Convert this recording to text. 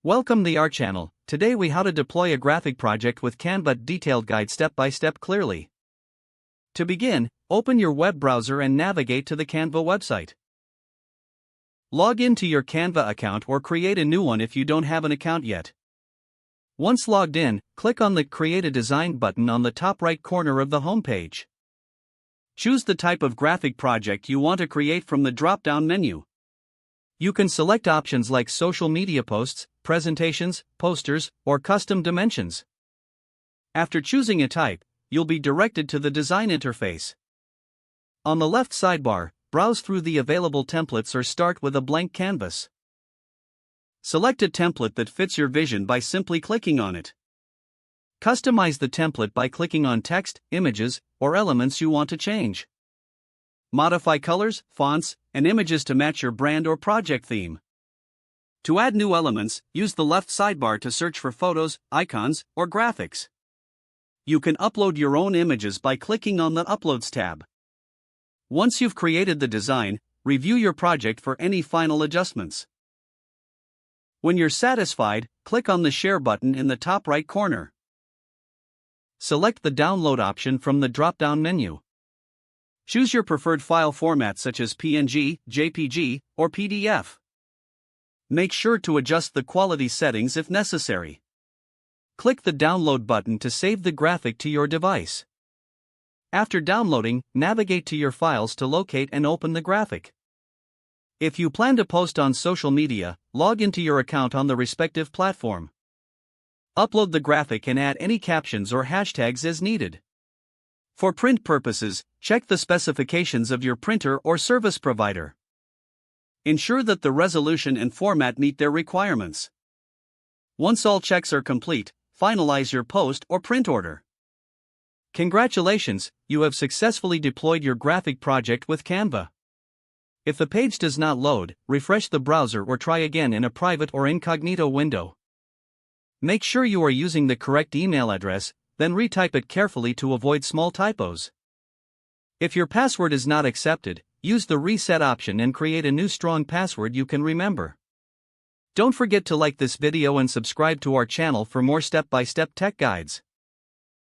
Welcome to our channel. Today we how to deploy a graphic project with Canva detailed guide step by step clearly. To begin, open your web browser and navigate to the Canva website. Log into your Canva account or create a new one if you don't have an account yet. Once logged in, click on the Create a Design button on the top right corner of the homepage. Choose the type of graphic project you want to create from the drop-down menu. You can select options like social media posts, presentations, posters, or custom dimensions. After choosing a type, you'll be directed to the design interface. On the left sidebar, browse through the available templates or start with a blank canvas. Select a template that fits your vision by simply clicking on it. Customize the template by clicking on text, images, or elements you want to change. Modify colors, fonts, and images to match your brand or project theme. To add new elements, use the left sidebar to search for photos, icons, or graphics. You can upload your own images by clicking on the Uploads tab. Once you've created the design, review your project for any final adjustments. When you're satisfied, click on the Share button in the top right corner. Select the Download option from the drop-down menu. Choose your preferred file format such as PNG, JPG, or PDF. Make sure to adjust the quality settings if necessary. Click the Download button to save the graphic to your device. After downloading, navigate to your files to locate and open the graphic. If you plan to post on social media, log into your account on the respective platform. Upload the graphic and add any captions or hashtags as needed. For print purposes, check the specifications of your printer or service provider. Ensure that the resolution and format meet their requirements. Once all checks are complete, finalize your post or print order. Congratulations, you have successfully deployed your graphic project with Canva. If the page does not load, refresh the browser or try again in a private or incognito window. Make sure you are using the correct email address, then retype it carefully to avoid small typos. If your password is not accepted, use the reset option and create a new strong password you can remember. Don't forget to like this video and subscribe to our channel for more step-by-step tech guides.